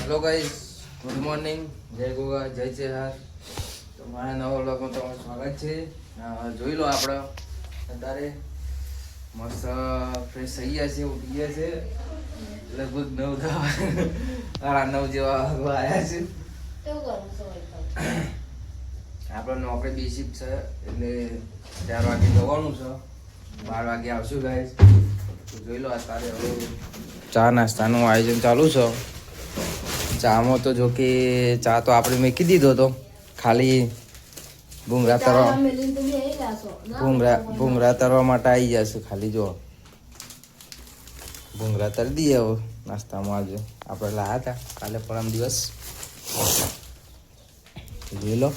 Hello guys, good morning, જય ગોગા, જય ચેહાર. તો મારા નવા વ્લોગમાં તમારું સ્વાગત છે. જોઈ લો આપણે અત્યારે મસ્ત ફ્રેશ થઈ ગયા છે, ઉઠી ગયા છે. લગભગ 9:30 જેવા આવ્યા છે. આપણે નોકરી બેસિક છે એટલે 4 વાગે જવાનું છે, 12 વાગે આવશું ગાઈસ. તો જોઈ લો અત્યારે હવે ચા નાસ્તાનું આયોજન ચાલુ છે. ચામાં તો જો કે ચા તો આપણે મૂકી દીધો હતો, ખાલી ભૂંગળા તરવા માટે આવી જશે. ખાલી જો ભૂંગળા તરી દઈએ હવે નાસ્તામાં. આજે આપણે લાયા હતા કાલે પરમ દિવસ. જોઈ લો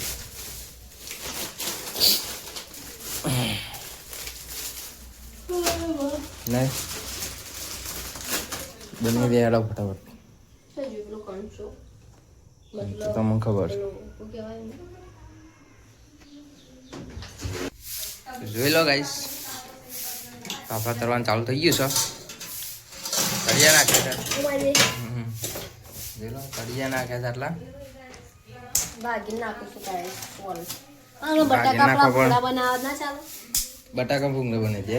નહીં બની રહ્યા ફટાફટ. તમને ખબર જોઈ લો ગાઈસ, ફાફડા તરવાનું ચાલુ થઈ ગયું છે. તળિયા નાખ્યા હતા, જોઈ લો તળિયા નાખ્યા હતા. એટલા બટાકા ભૂંગળા બને છે.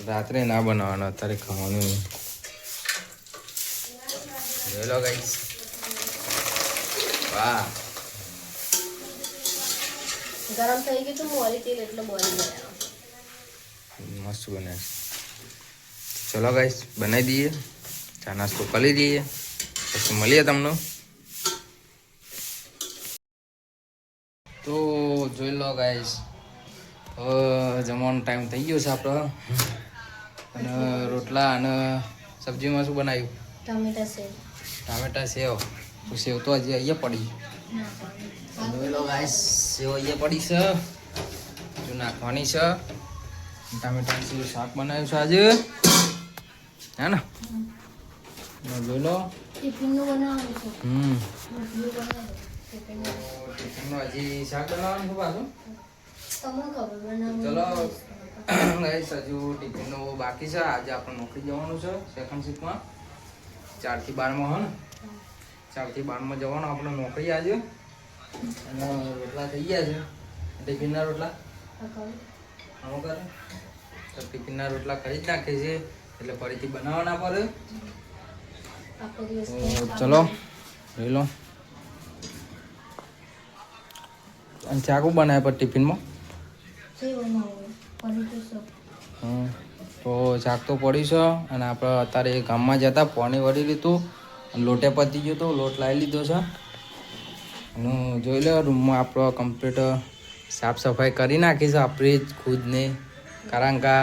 રાત્રે ના બનાવવાનો, અત્યારે ખાવાનું. જોઈ લો ગાઈસ, વાહ ગરમ થઈ ગયું તો મોરી તેલ એટલે બોલી ગયા મસ્ત બને. ચલો ગાઈસ બનાવી દઈએ, ચા નાસ્તો કરી દઈએ, પછી મળીએ તમને. તો જોઈ લો ગાઈસ, જમવાનો ટાઈમ થઈ ગયો છે આપણો. અને રોટલા અને સબ્જીમાં શું બનાવ્યું? ટામેટા સેવ. તો સેવ તો હજી અહીંયા પડી. જોઈ લો ગાઈસ, સેવ અહીંયા પડી છે, જો નાખવાની છે. ટામેટાનું સેવ શાક બનાવ્યું છે આજે, હે ને? જોઈ લો ટિફિનનું હજી શાક બનાવવાનું છે પાછું. ચલો ગાઈસ, હજુ ટિફિનનું બાકી છે. આજે આપણે નોકરી જવાનું છે સેકન્ડ શિફ્ટમાં, 4 થી 12 માં. હે ને 4 થી 12 માં જવાનું આપણે નોકરી આજે. અને રોટલા થઈ ગયા છે, ટિફિનના રોટલા આવું કરે તો ટિફિનના રોટલા કરી જ નાખે છે, એટલે ફરીથી બનાવવાના પડે. તો ચલો જોઈ લો. અને ચાકુ બનાવે પર ટિફિનમાં. તો શાક તો પડી છે. અને આપણે અત્યારે ગામમાં જતા પાણી વળી લીધું, લોટે પતી ગયો તો લોટ લાવી લીધો છે. અને જોઈ લો રૂમમાં આપણો કમ્પ્લીટ સાફ સફાઈ કરી નાખી છે આપણે જ ખુદને, કારણ કે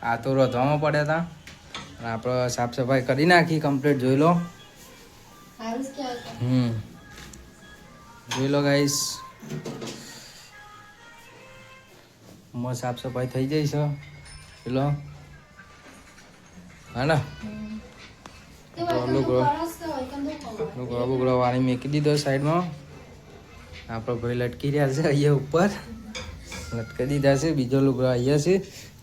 આ તો રોધવામાં પડ્યા હતા. અને આપણે સાફ સફાઈ કરી નાખી કમ્પ્લીટ. જોઈ લો જોઈ લો ગાઈસ, સાફ સફાઈ થઈ જાય છે. ચલો હા ને, લુગડો વાળી મૂકી દીધો સાઈડમાં. આપણો ભાઈ લટકી રહ્યા છે અહીંયા ઉપર, લટકી દીધા છે. બીજો લુગડો અહીંયા છે.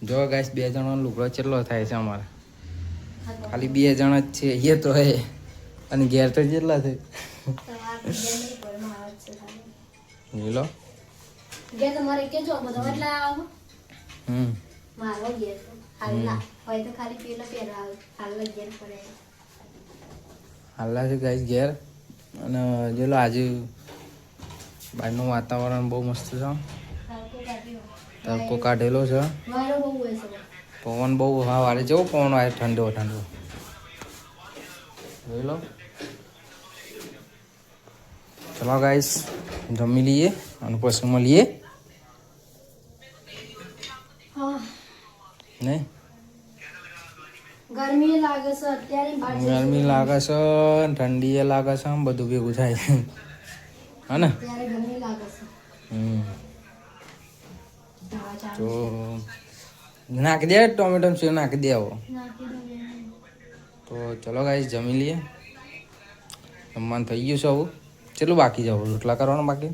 જો ગાઈસ 2 જણનો લુગડો કેટલો થાય છે અમારે? ખાલી 2 જણ જ છે અહીંયા તો. અને ઘેર તો કેટલા છે? જોઈ લો હાલા છે ગાઈસ ઘેર. અને જો લો આજે બહારનું વાતાવરણ બહુ મસ્ત છે, તડકો કાઢેલો છે, પવન બહુ. હા વારે જેવો પવન આવે, ઠંડો ઠંડો. જોઈ લો. ચલો ગાઈસ જમી લઈએ અને પછી મળીએ. નહીં ગરમી લાગે છે અત્યારે, ગરમી લાગે છે, ઠંડી લાગે છે, આમ બધું ભેગું થાય. હા ને તો નાખી દે ટોમેટો સેવ નાખી દે આવો. તો ચલો ગાઈસ જમી લઈએ. જમવાનું થઈ ગયું છે. આવું કેટલું બાકી છે? રોટલા કરવાનું બાકી,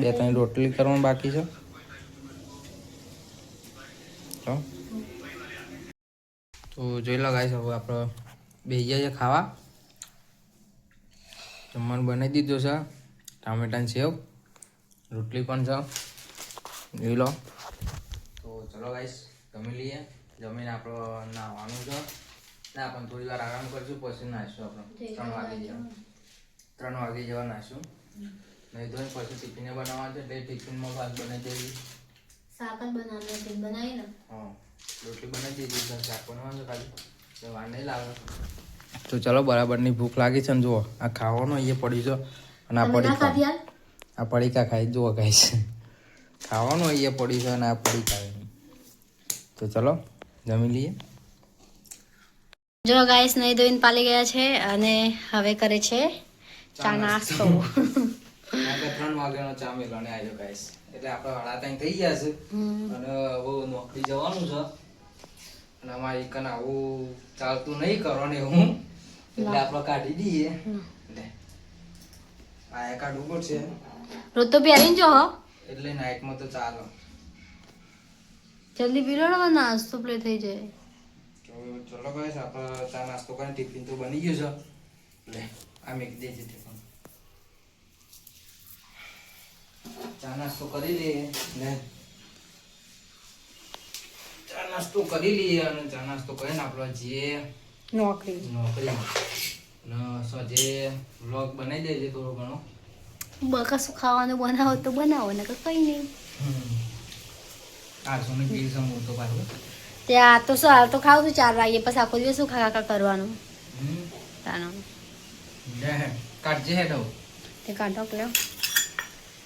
2-3 રોટલી કરવાનું બાકી છે. તો જોઈ લો ગાઈસ, હવે આપણે બેસી જાય ખાવા. જમવાનું બનાવી દીધું છે, ટામેટાની સેવ, રોટલી પણ છે, જોઈ લો. તો ચલો ગાઈસ, જમી લઈએ. જમીને આપણે નાહવાનું છે. ના પણ થોડી વાર આરામ કરશું, પછી નાહીશું. આપણે 3 વાગે જેવા નાહીશું. નહીં તો પછી ટિફિને બનાવવાનું છે, એટલે ટિફિનમાં ભાત બનાવી દેવી. શાક બનાવી ને. હા, રોટલી બનાવી દીધી છે, શાક બનાવવાનું ખાલી વાર નહીં લાગે. તો ચલો, બરાબરની ભૂખ લાગી છે ને. જુઓ આ ખાવાનો અહીંયા પડી છે, અને આ પડીકા ખાઈ જુઓ ગાઈસ. ખાવાનું અહીંયા પડી છે અને આ પડીકા. તો ચલો જમી લઈએ. જો ગાઈસ નહીં ધોઈને પાલી ગયા છે અને હવે કરે છે ચા નાસ્તો. 3 વાગ્યાનો ચા મેળવાને આવ્યો ગાઈસ, એટલે આપણે 3:30 થઈ ગયા છે અને હવે નોકરી જવાનું છે. અને અમારી કન આવું ચાલતું નહીં કરવાનું એવું, એટલે આપણે કાઢી દઈએ. આ કાઢવું પડશે રોજ તો પહેરીને જો હો, એટલે નાઇટમાં તો ચાલો. જલ્દી પી લો ને, નાસ્તો પ્લે થઈ જાય. તો ચલો ગાઈસ, આપણે ચા નાસ્તો કરીને ટિફિન તો બની ગયું છે. લે આ મેક દેજે ટિફિન. ચા નાસ્તો કરી લઈએ ને, ચા નાસ્તો કરી લઈએ અને ચા નાસ્તો કરીને આપણે જઈએ નોકરી. ને સજે વ્લોગ બનાવી દેજે થોડો ઘણો. કશું ખાવાનું બનાવો તો બનાવો ને કઈ નહીં. આઠસોની પીર સમૂહ તો પાછું ત્યાં તો શું, હાલ તો ખાવું છું 4 વાગે, પછી આખો દિવસ શું ખા કરવાનું. તાનો કાઢજે હેઠો તે કાઢો કે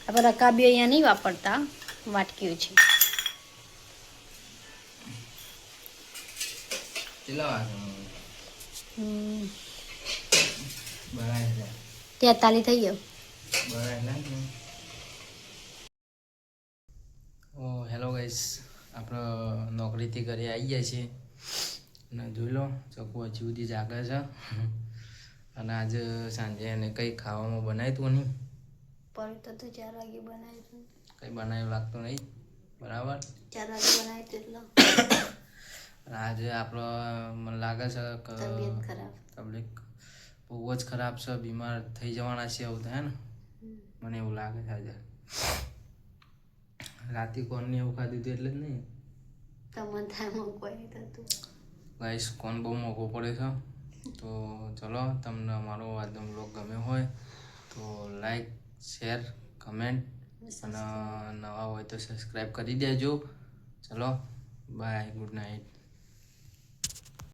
આપણે રકાબી અહીંયા નહીં વાપરતા, વાટક્યું છે. ચલો બરાબર 43 થઈ ગયો. બરાબર. ઓ હેલો ગાઈસ, આપણે નોકરીથી ઘરે આવી ગયા છીએ અને જોઈ લો ચકુ હજી સુધી જાગે છે. અને આજે સાંજે એને કંઈ ખાવામાં બનાવ્યું હતું નહીં, પણ તો 4 વાગે બનાવ્યું. કંઈ બનાવ્યું લાગતું નહીં. બરાબર 4 વાગે બનાવ્યું એટલે આજે આપણો મને લાગે છે કે તબિયત ખરાબ, તબિયત બહુ જ ખરાબ છે, બીમાર થઈ જવાના છે એવું થાય ને, મને એવું લાગે છે. આજે રાતે કોનને એવું ખાધું હતું એટલે જ નહીં, તમને થાય કોઈ નહીં થતું ગાઈસ. કોન બહુ મોંઘો પડે છે. તો ચલો, તમને અમારો આજનો બ્લોગ ગમ્યો હોય તો લાઈક, શેર, કમેન્ટ અને નવા હોય તો સબસ્ક્રાઈબ કરી દેજો. ચલો બાય, ગુડ નાઇટ.